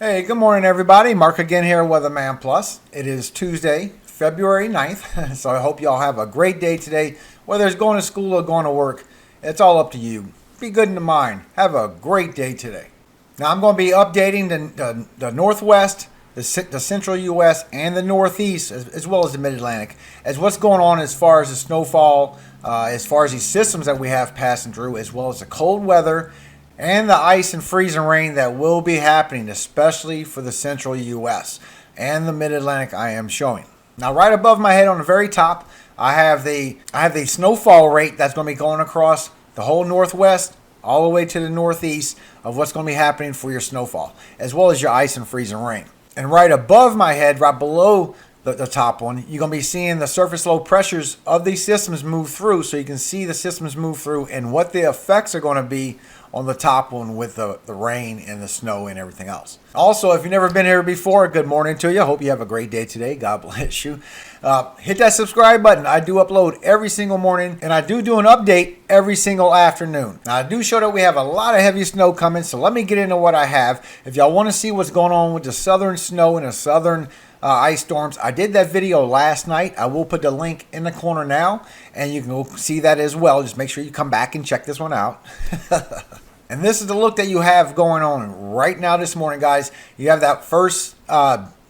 Hey, good morning, everybody. Mark again here, Weatherman Plus. It is Tuesday, February 9th, so I hope y'all have a great day today. Whether it's going to school or going to work, it's all up to you. Be good in the mind. Have a great day today. Now, I'm going to be updating the Northwest, the central U.S., and the Northeast, as well as the Mid-Atlantic, as what's going on as far as the snowfall, as far as these systems that we have passing through, as well as the cold weather and the ice and freezing rain that will be happening, especially for the central U.S. and the Mid-Atlantic I am showing. Now, right above my head on the very top, I have the snowfall rate that's going to be going across the whole Northwest all the way to the Northeast of what's going to be happening for your snowfall, as well as your ice and freezing rain. And right above my head, right below the top one, you're going to be seeing the surface low pressures of these systems move through, so you can see the systems move through and what the effects are going to be on the top one with the rain and the snow and everything else. Also, if you've never been here before, good morning to you. Hope you have a great day today. God bless you. Hit that subscribe button. I do upload every single morning, and I do an update every single afternoon. Now, I do show that we have a lot of heavy snow coming, so let me get into what I have. If y'all want to see what's going on with the southern snow and the southern ice storms, I did that video last night. I will put the link in the corner now, and you can go see that as well. Just make sure you come back and check this one out. And this is the look that you have going on right now this morning, guys. You have that first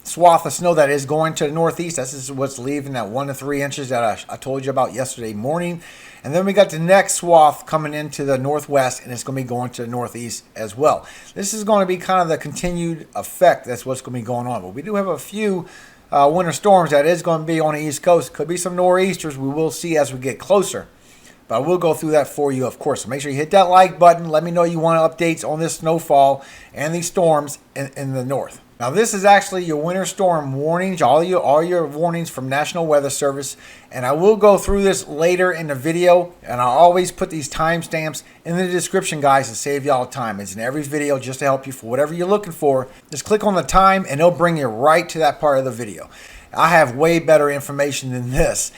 swath of snow that is going to the Northeast. This is what's leaving, that 1 to 3 inches that I told you about yesterday morning. And then we got the next swath coming into the Northwest, and it's going to be going to the Northeast as well. This is going to be kind of the continued effect. That's what's going to be going on. But we do have a few winter storms that is going to be on the East Coast. Could be some nor'easters. We will see as we get closer. But I will go through that for you, of course. So make sure you hit that like button. Let me know you want updates on this snowfall and these storms in the north. Now, this is actually your winter storm warnings, all your warnings from National Weather Service. And I will go through this later in the video. And I always put these timestamps in the description, guys, to save y'all time. It's in every video just to help you for whatever you're looking for. Just click on the time, and it'll bring you right to that part of the video. I have way better information than this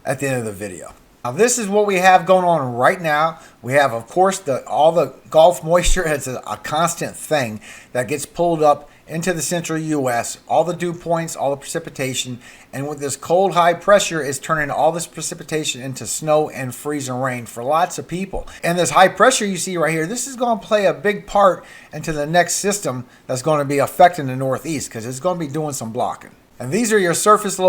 at the end of the video. Now, this is what we have going on right now. We have, of course, all the Gulf moisture. It's a constant thing that gets pulled up into the central U.S., all the dew points, all the precipitation. And with this cold high pressure is turning all this precipitation into snow and freezing rain for lots of people. And this high pressure you see right here, this is going to play a big part into the next system that's going to be affecting the Northeast, because it's going to be doing some blocking. And these are your surface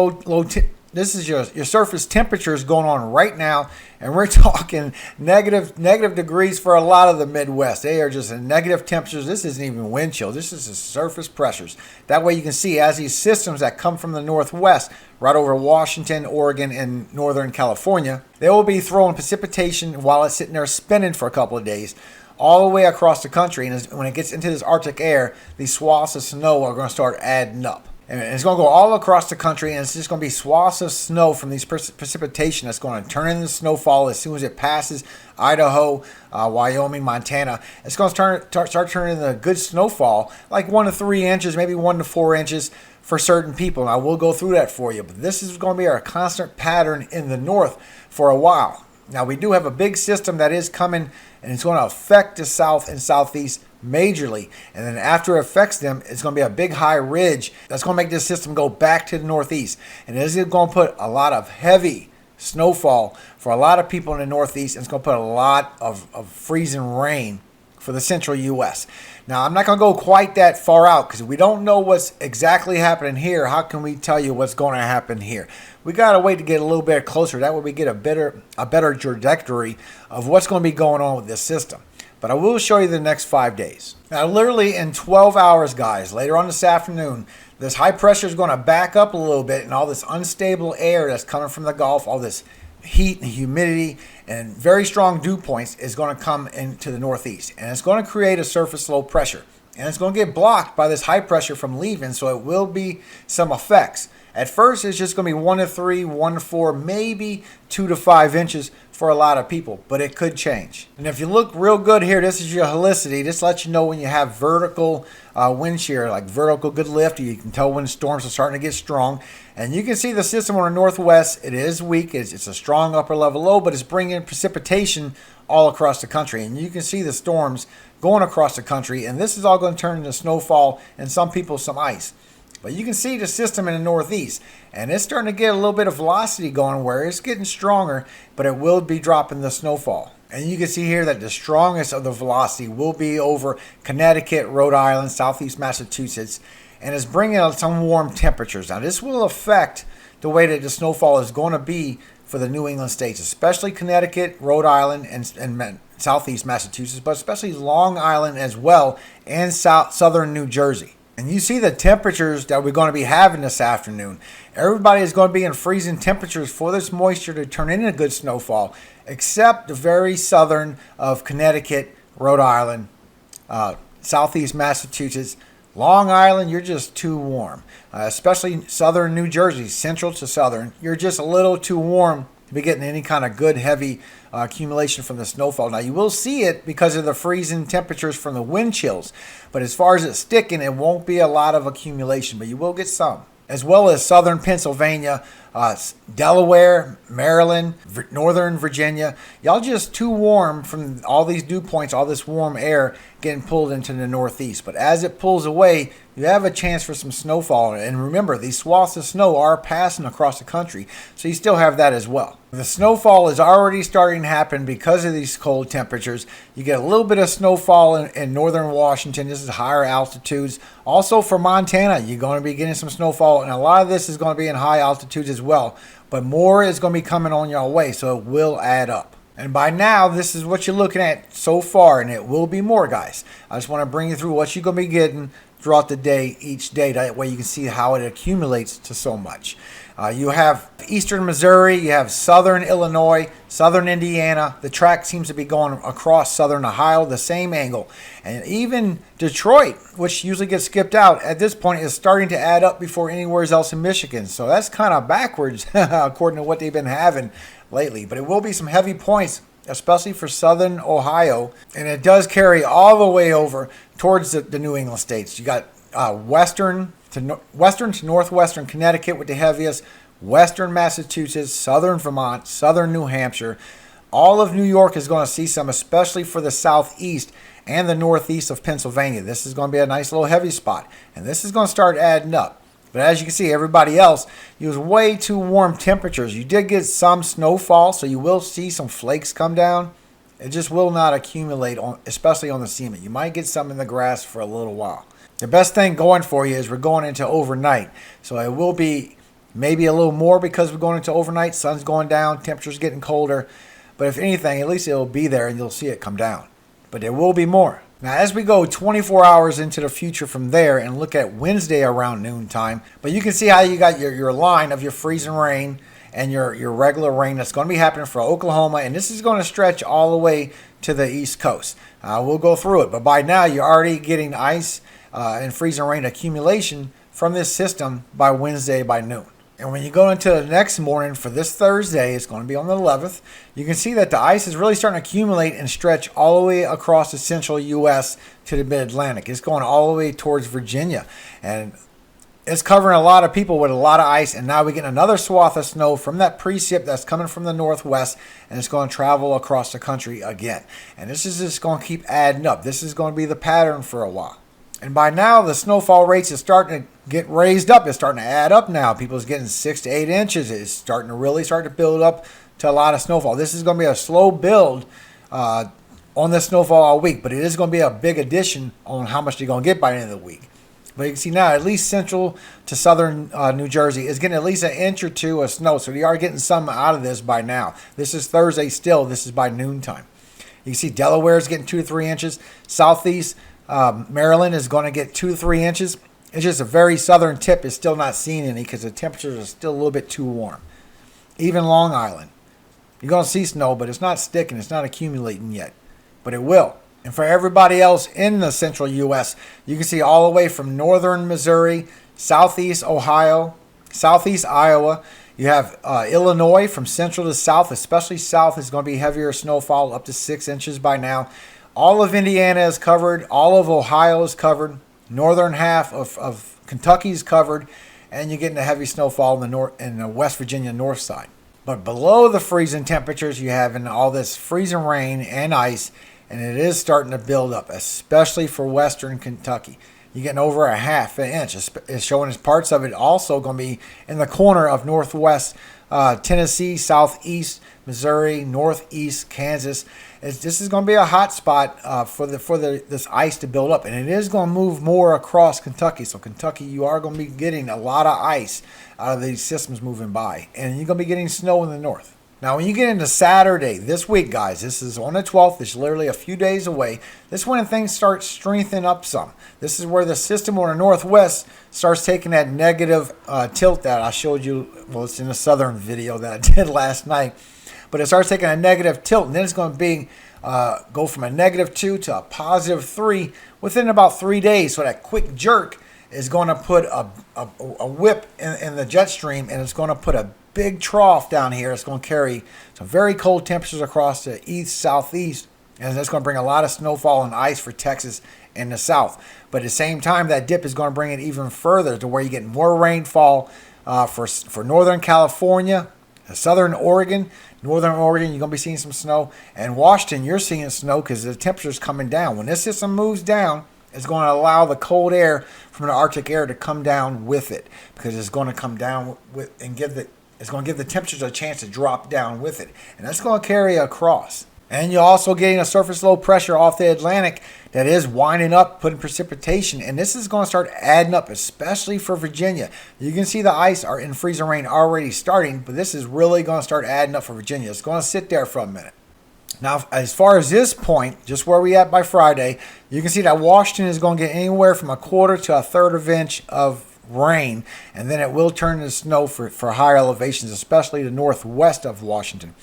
this is your surface temperatures going on right now, and we're talking negative degrees for a lot of the Midwest. They are just in negative temperatures. This isn't even wind chill. This is the surface pressures. That way you can see as these systems that come from the Northwest, right over Washington, Oregon, and Northern California, they will be throwing precipitation while it's sitting there spinning for a couple of days, all the way across the country. And when it gets into this Arctic air, these swaths of snow are going to start adding up. And it's going to go all across the country, and it's just going to be swaths of snow from these precipitation that's going to turn into snowfall as soon as it passes Idaho, Wyoming, Montana. It's going to start turning into good snowfall, like 1 to 3 inches, maybe 1 to 4 inches for certain people. And I will go through that for you. But this is going to be our constant pattern in the north for a while. Now, we do have a big system that is coming, and it's going to affect the south and southeast majorly. And then after it affects them, it's going to be a big high ridge that's going to make this system go back to the Northeast. And it is going to put a lot of heavy snowfall for a lot of people in the Northeast. And it's going to put a lot of freezing rain for the central U.S. Now, I'm not going to go quite that far out because we don't know what's exactly happening here. How can we tell you what's going to happen here? We got to wait to get a little bit closer. That way we get a better trajectory of what's going to be going on with this system. But I will show you the next 5 days. Now, literally in 12 hours, guys, later on this afternoon, this high pressure is going to back up a little bit, and all this unstable air that's coming from the Gulf, all this heat and humidity and very strong dew points is going to come into the Northeast. And it's going to create a surface low pressure. And it's going to get blocked by this high pressure from leaving, so it will be some effects. At first, it's just going to be 1 to 3, 1 to 4, maybe 2 to 5 inches for a lot of people, but it could change. And if you look real good here, this is your helicity. This lets you know when you have vertical wind shear, like vertical good lift. You can tell when storms are starting to get strong. And you can see the system on the northwest. It is weak. It's a strong upper level low, but it's bringing precipitation all across the country. And you can see the storms going across the country. And this is all going to turn into snowfall and some people some ice. But you can see the system in the northeast, and it's starting to get a little bit of velocity going where it's getting stronger, but it will be dropping the snowfall. And you can see here that the strongest of the velocity will be over Connecticut, Rhode Island, southeast Massachusetts, and it's bringing out some warm temperatures. Now, this will affect the way that the snowfall is going to be for the New England states, especially Connecticut, Rhode Island, and southeast Massachusetts, but especially Long Island as well, and southern New Jersey. And you see the temperatures that we're going to be having this afternoon. Everybody is going to be in freezing temperatures for this moisture to turn into good snowfall, except the very southern of Connecticut, Rhode Island, southeast Massachusetts. Long Island, you're just too warm, especially southern New Jersey, central to southern. You're just a little too warm to be getting any kind of good heavy accumulation from the snowfall. Now, you will see it because of the freezing temperatures from the wind chills, but as far as it sticking, it won't be a lot of accumulation, but you will get some. As well as southern Pennsylvania, Delaware, Maryland, northern Virginia. Y'all just too warm from all these dew points, all this warm air getting pulled into the northeast. But as it pulls away, you have a chance for some snowfall. And remember, these swaths of snow are passing across the country, so you still have that as well. The snowfall is already starting to happen because of these cold temperatures. You get a little bit of snowfall in northern Washington. This is higher altitudes. Also for Montana, you're going to be getting some snowfall, and a lot of this is going to be in high altitudes as well. But more is going to be coming on your way, so it will add up. And by now, this is what you're looking at so far, and it will be more, guys. I just want to bring you through what you're going to be getting throughout the day, each day. That way you can see how it accumulates to so much. You have eastern Missouri, you have southern Illinois, southern Indiana. The track seems to be going across southern Ohio, the same angle. And even Detroit, which usually gets skipped out, at this point is starting to add up before anywhere else in Michigan. So that's kind of backwards according to what they've been having lately. But it will be some heavy points, especially for southern Ohio. And it does carry all the way over towards the New England states. You got western to northwestern Connecticut with the heaviest, western Massachusetts, southern Vermont, southern New Hampshire. All of New York is going to see some, especially for the southeast and the northeast of Pennsylvania. This is going to be a nice little heavy spot, and this is going to start adding up. But as you can see, everybody else used way too warm temperatures. You did get some snowfall, so you will see some flakes come down. It just will not accumulate, especially on the cement. You might get some in the grass for a little while. The best thing going for you is we're going into overnight. So it will be maybe a little more because we're going into overnight. Sun's going down, temperature's getting colder. But if anything, at least it'll be there and you'll see it come down. But there will be more. Now, as we go 24 hours into the future from there and look at Wednesday around noontime, but you can see how you got your line of your freezing rain and your regular rain that's going to be happening for Oklahoma. And this is going to stretch all the way to the East Coast. We'll go through it. But by now, you're already getting ice and freezing rain accumulation from this system by Wednesday by noon. And when you go into the next morning for this Thursday, it's going to be on the 11th, you can see that the ice is really starting to accumulate and stretch all the way across the central U.S. to the mid-Atlantic. It's going all the way towards Virginia. And it's covering a lot of people with a lot of ice. And now we're getting another swath of snow from that precip that's coming from the northwest. And it's going to travel across the country again. And this is just going to keep adding up. This is going to be the pattern for a while. And by now, the snowfall rates is starting to get raised up. It's starting to add up now. People's getting 6 to 8 inches. It's starting to really start to build up to a lot of snowfall. This is going to be a slow build on this snowfall all week, but it is going to be a big addition on how much you're going to get by the end of the week. But you can see now, at least central to southern New Jersey is getting at least an inch or two of snow. So you are getting some out of this by now. This is Thursday still. This is by noontime. You can see Delaware is getting 2 to 3 inches. Southeast Maryland is going to get 2 to 3 inches. It's just a very southern tip is still not seeing any because the temperatures are still a little bit too warm. Even Long Island. You're going to see snow, but it's not sticking. It's not accumulating yet. But it will. And for everybody else in the central U.S., you can see all the way from northern Missouri, southeast Ohio, southeast Iowa. You have Illinois from central to south, especially south, is going to be heavier snowfall, up to 6 inches by now. All of Indiana is covered. All of Ohio is covered. Northern half of Kentucky is covered. And you're getting a heavy snowfall in the north, in the West Virginia north side. But below the freezing temperatures, you have in all this freezing rain and ice, and it is starting to build up, especially for western Kentucky. You're getting over a half an inch. It's showing as parts of it also going to be in the corner of northwest Tennessee, southeast Missouri, northeast Kansas. This is going to be a hot spot for this ice to build up, and it is going to move more across Kentucky. So Kentucky, you are going to be getting a lot of ice out of these systems moving by, and you're going to be getting snow in the north. Now, when you get into Saturday, this week, guys, this is on the 12th. It's literally a few days away. This is when things start strengthening up some. This is where the system on the northwest starts taking that negative tilt that I showed you. Well, it's in the southern video that I did last night. But it starts taking a negative tilt, and then it's going to be go from a -2 to a +3 within about 3 days. So that quick jerk is going to put a whip in the jet stream, and it's going to put a big trough down here. It's going to carry some very cold temperatures across the east, southeast, and that's going to bring a lot of snowfall and ice for Texas and the south. But at the same time, that dip is going to bring it even further to where you get more rainfall for northern California, southern Oregon. Northern Oregon, you're going to be seeing some snow. And Washington, you're seeing snow because the temperature's coming down. When this system moves down, it's going to allow the cold air from the Arctic air to come down with it, because it's going to come down with and it's going to give the temperatures a chance to drop down with it. And that's going to carry across. And you're also getting a surface low pressure off the Atlantic that is winding up, putting precipitation. And this is going to start adding up, especially for Virginia. You can see the ice are in freezing rain already starting, but this is really going to start adding up for Virginia. It's going to sit there for a minute. Now, as far as this point, just where we at by Friday, you can see that Washington is going to get anywhere from 1/4 to 1/3 of an inch of rain, and then it will turn into snow for higher elevations, especially the northwest of Washington.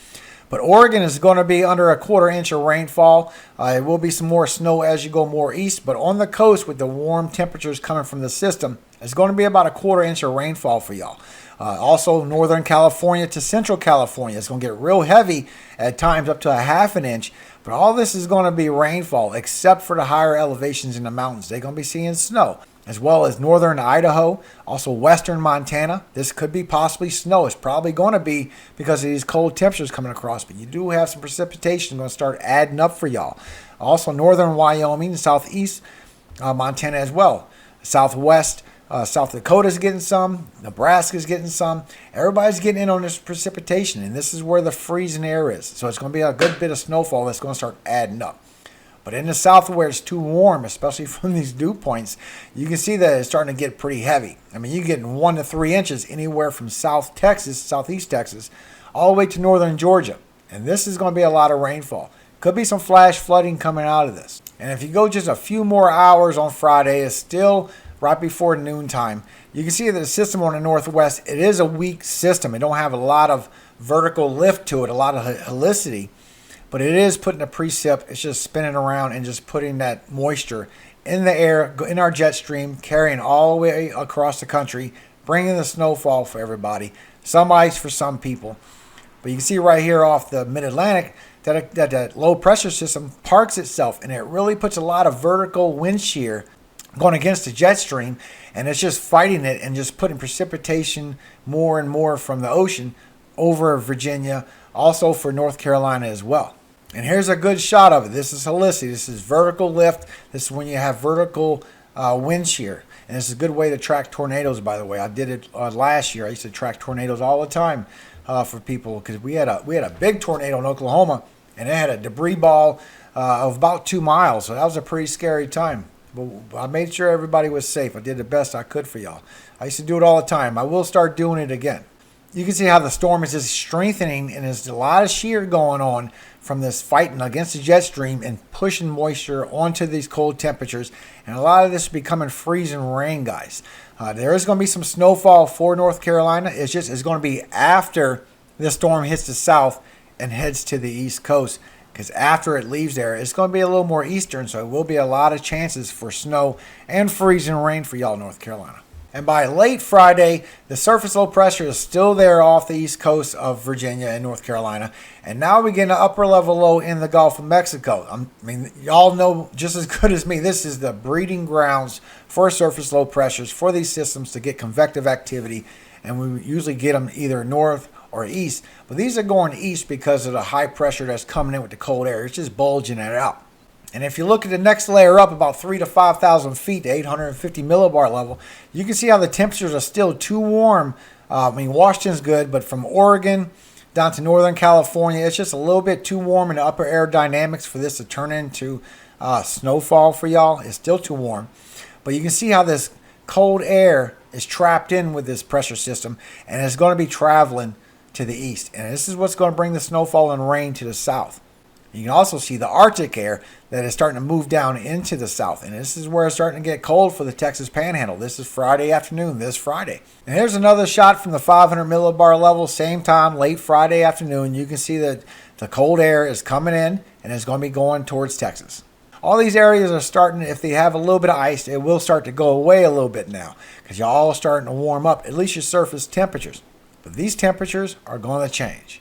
But Oregon is going to be under 1/4 inch of rainfall. It will be some more snow as you go more east, but on the coast with the warm temperatures coming from the system, it's going to be about 1/4 inch of rainfall for y'all. Also, northern California to central California, it's going to get real heavy at times, up to 1/2 inch. But all this is going to be rainfall, except for the higher elevations in the mountains. They're going to be seeing snow, as well as northern Idaho, also western Montana. This could be possibly snow. It's probably going to be because of these cold temperatures coming across, but you do have some precipitation going to start adding up for y'all. Also, northern Wyoming, southeast Montana as well. Southwest South Dakota's getting some. Nebraska's getting some. Everybody's getting in on this precipitation, and this is where the freezing air is. So it's going to be a good bit of snowfall that's going to start adding up. But in the south where it's too warm, especially from these dew points, you can see that it's starting to get pretty heavy. I mean, you're getting 1 to 3 inches anywhere from South Texas, Southeast Texas, all the way to northern Georgia. And this is going to be a lot of rainfall. Could be some flash flooding coming out of this. And if you go just a few more hours on Friday, it's still right before noontime. You can see that the system on the northwest, it is a weak system. It don't have a lot of vertical lift to it, a lot of helicity. But it is putting a precip. It's just spinning around and just putting that moisture in the air, in our jet stream, carrying all the way across the country, bringing the snowfall for everybody. Some ice for some people. But you can see right here off the mid-Atlantic that low pressure system parks itself, and it really puts a lot of vertical wind shear going against the jet stream, and it's just fighting it and just putting precipitation more and more from the ocean over Virginia, also for North Carolina as well. And here's a good shot of it. This is helicity. This is vertical lift. This is when you have vertical wind shear. And it's a good way to track tornadoes, by the way. I did it last year. I used to track tornadoes all the time for people, because we had a big tornado in Oklahoma, and it had a debris ball of about 2 miles. So that was a pretty scary time. But I made sure everybody was safe. I did the best I could for y'all. I used to do it all the time. I will start doing it again. You can see how the storm is just strengthening, and there's a lot of shear going on from this fighting against the jet stream and pushing moisture onto these cold temperatures. And a lot of this is becoming freezing rain, guys. There is going to be some snowfall for North Carolina. It's going to be after this storm hits the south and heads to the east coast. Because after it leaves there, it's going to be a little more eastern, so it will be a lot of chances for snow and freezing rain for y'all, North Carolina. And by late Friday, the surface low pressure is still there off the east coast of Virginia and North Carolina. And now we get an upper level low in the Gulf of Mexico. I mean, y'all know just as good as me, this is the breeding grounds for surface low pressures for these systems to get convective activity. And we usually get them either north or east. But these are going east because of the high pressure that's coming in with the cold air. It's just bulging it out. And if you look at the next layer up, about 3,000 to 5,000 feet, the 850 millibar level, you can see how the temperatures are still too warm. Washington's good, but from Oregon down to Northern California, it's just a little bit too warm in the upper air dynamics for this to turn into snowfall for y'all. It's still too warm. But you can see how this cold air is trapped in with this pressure system, and it's going to be traveling to the east. And this is what's going to bring the snowfall and rain to the south. You can also see the Arctic air that is starting to move down into the south. And this is where it's starting to get cold for the Texas Panhandle. This is Friday afternoon, this Friday. And here's another shot from the 500 millibar level, same time, late Friday afternoon. You can see that the cold air is coming in and it's going to be going towards Texas. All these areas are starting, if they have a little bit of ice, it will start to go away a little bit now because y'all are starting to warm up, at least your surface temperatures. But these temperatures are going to change.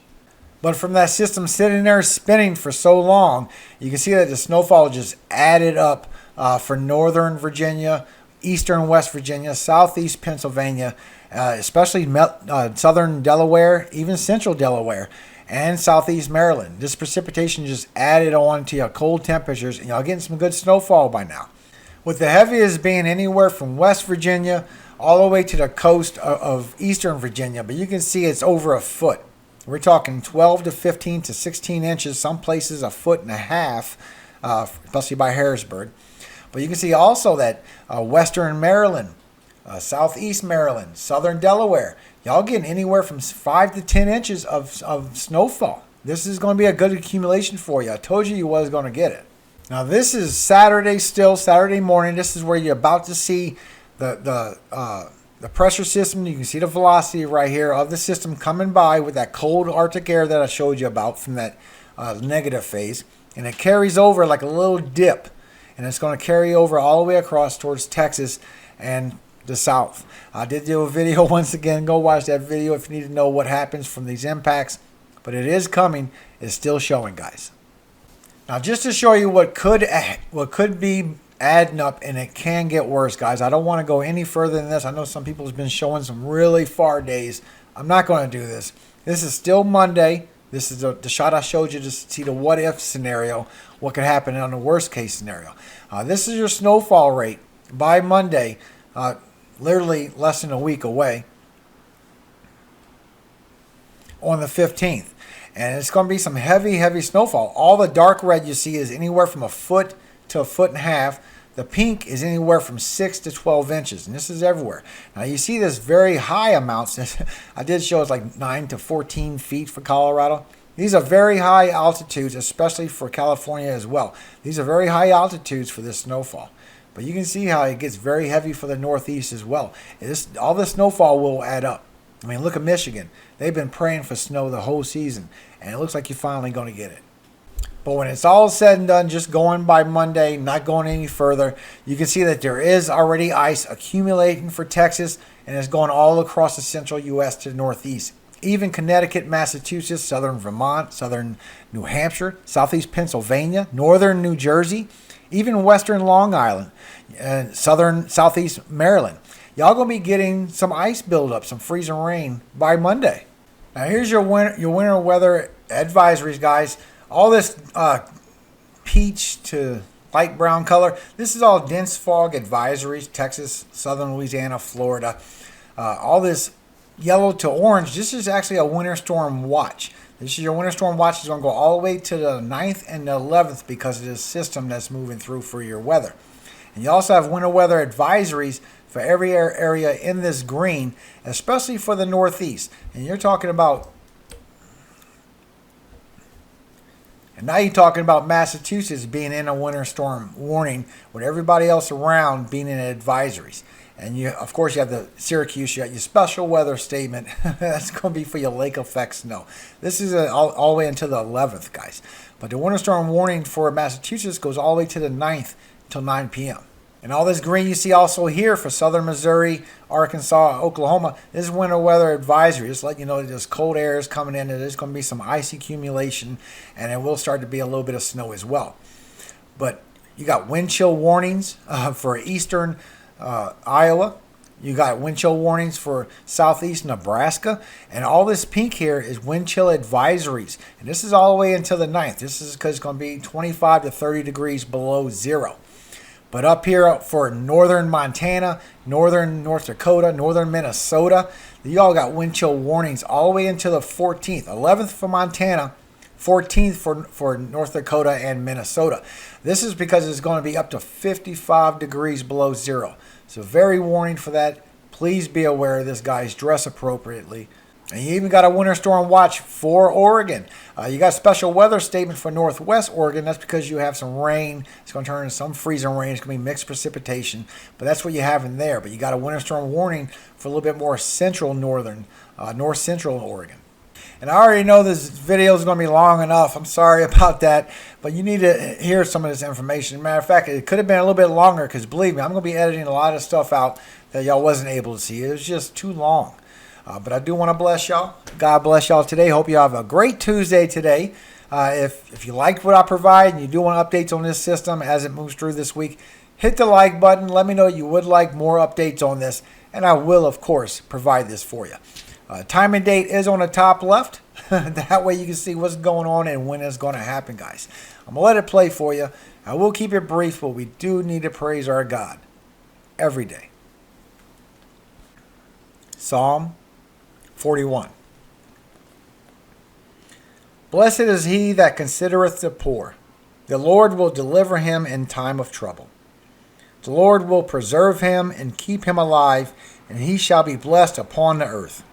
But from that system sitting there spinning for so long, you can see that the snowfall just added up for northern Virginia, eastern West Virginia, southeast Pennsylvania, especially southern Delaware, even central Delaware, and southeast Maryland. This precipitation just added on to your cold temperatures, and y'all getting some good snowfall by now. With the heaviest being anywhere from West Virginia all the way to the coast of eastern Virginia, but you can see it's over a foot. We're talking 12 to 15 to 16 inches, some places a foot and a half, especially by Harrisburg. But you can see also that western Maryland, southeast Maryland, southern Delaware, y'all getting anywhere from 5 to 10 inches of snowfall. This is going to be a good accumulation for you. I told you was going to get it. Now this is Saturday morning. This is where you're about to see the pressure system. You can see the velocity right here of the system coming by with that cold Arctic air that I showed you about from that negative phase. And it carries over like a little dip. And it's going to carry over all the way across towards Texas and the south. I did do a video once again. Go watch that video if you need to know what happens from these impacts. But it is coming. It's still showing, guys. Now just to show you what could be adding up, and it can get worse, guys. I don't want to go any further than this. I know some people have been showing some really far days. I'm not going to do this. This is still Monday. This is the shot I showed you to see the what if scenario, what could happen on the worst case scenario. This is your snowfall rate by Monday, literally less than a week away on the 15th. And it's going to be some heavy snowfall. All the dark red you see is anywhere from a foot to a foot and a half. The pink is anywhere from 6 to 12 inches, and this is everywhere. Now you see this very high amounts. I did show it's like 9 to 14 feet for Colorado. These are very high altitudes, especially for California as well. These are very high altitudes for this snowfall. But you can see how it gets very heavy for the Northeast as well. All this snowfall will add up. I mean, look at Michigan. They've been praying for snow the whole season, and it looks like you're finally going to get it. But when it's all said and done, just going by Monday, not going any further, you can see that there is already ice accumulating for Texas, and it's going all across the central U.S. to the Northeast. Even Connecticut, Massachusetts, southern Vermont, southern New Hampshire, southeast Pennsylvania, northern New Jersey, even western Long Island, and southeast Maryland. Y'all going to be getting some ice buildup, some freezing rain by Monday. Now here's your winter weather advisories, guys. All this peach to light brown color, this is all dense fog advisories, Texas, southern Louisiana, Florida. All this yellow to orange, this is actually a winter storm watch. This is your winter storm watch. It's going to go all the way to the 9th and the 11th because of this system that's moving through for your weather. And you also have winter weather advisories for every area in this green, especially for the Northeast. And you're talking about And now you're talking about Massachusetts being in a winter storm warning with everybody else around being in advisories. And you, of course, you have the Syracuse, you got your special weather statement. That's going to be for your lake effect snow. This is all the way until the 11th, guys. But the winter storm warning for Massachusetts goes all the way to the 9th until 9 p.m. And all this green you see also here for southern Missouri, Arkansas, Oklahoma, this is winter weather advisory. Just let you know that this cold air is coming in and there's going to be some ice accumulation and it will start to be a little bit of snow as well. But you got wind chill warnings for eastern Iowa. You got wind chill warnings for southeast Nebraska. And all this pink here is wind chill advisories. And this is all the way until the 9th. This is because it's going to be 25 to 30 degrees below zero. But up here for northern Montana, northern North Dakota, northern Minnesota, you all got wind chill warnings all the way until the 14th. 11th for Montana, 14th for North Dakota and Minnesota. This is because it's going to be up to 55 degrees below zero. So very warning for that. Please be aware of this, guys. Dress appropriately. And you even got a winter storm watch for Oregon. You got a special weather statement for Northwest Oregon. That's because you have some rain. It's going to turn into some freezing rain. It's going to be mixed precipitation. But that's what you have in there. But you got a winter storm warning for a little bit more central north central Oregon. And I already know this video is going to be long enough. I'm sorry about that. But you need to hear some of this information. Matter of fact, it could have been a little bit longer because believe me, I'm going to be editing a lot of stuff out that y'all wasn't able to see. It was just too long. But I do want to bless y'all. God bless y'all today. Hope you have a great Tuesday today. If you like what I provide and you do want updates on this system as it moves through this week, hit the like button. Let me know you would like more updates on this. And I will, of course, provide this for you. Time and date is on the top left. That way you can see what's going on and when it's going to happen, guys. I'm going to let it play for you. I will keep it brief, but we do need to praise our God every day. Psalm 41. Blessed is he that considereth the poor. The Lord will deliver him in time of trouble. The Lord will preserve him and keep him alive, and he shall be blessed upon the earth.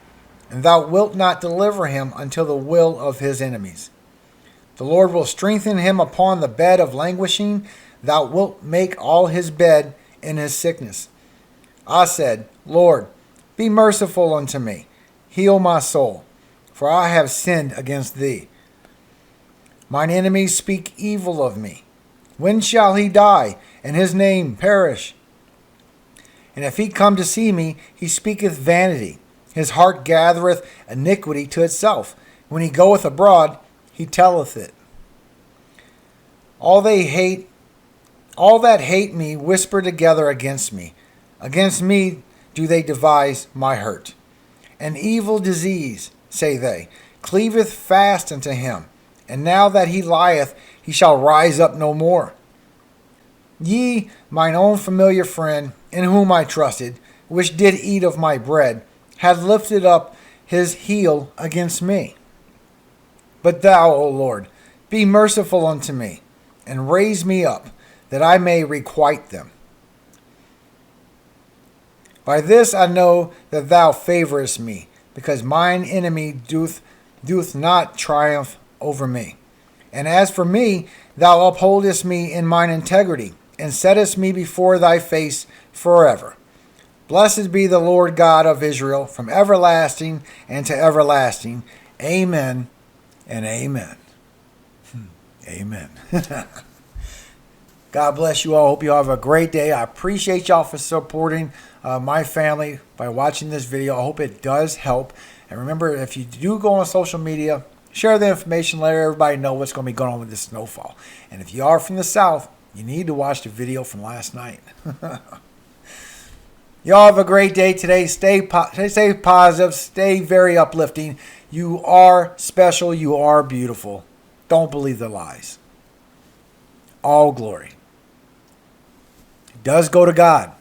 And thou wilt not deliver him until the will of his enemies. The Lord will strengthen him upon the bed of languishing. Thou wilt make all his bed in his sickness. I said, Lord, be merciful unto me. Heal my soul, for I have sinned against thee. Mine enemies speak evil of me. When shall he die, and his name perish? And if he come to see me, he speaketh vanity. His heart gathereth iniquity to itself. When he goeth abroad, he telleth it. All that hate me whisper together against me. Against me do they devise my hurt. An evil disease, say they, cleaveth fast unto him. And now that he lieth, he shall rise up no more. Ye, mine own familiar friend, in whom I trusted, which did eat of my bread, had lifted up his heel against me. But thou, O Lord, be merciful unto me, and raise me up, that I may requite them. By this I know that thou favorest me, because mine enemy doth not triumph over me. And as for me, thou upholdest me in mine integrity, and settest me before thy face forever. Blessed be the Lord God of Israel, from everlasting and to everlasting. Amen and amen. Amen. God bless you all. Hope you all have a great day. I appreciate y'all for supporting my family by watching this video. I hope it does help. And remember, if you do go on social media, share the information. Let everybody know what's going to be going on with this snowfall. And if you are from the South, you need to watch the video from last night. Y'all have a great day today. Stay positive. Stay very uplifting. You are special. You are beautiful. Don't believe the lies. All glory. It does go to God.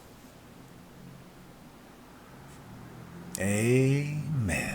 Amen.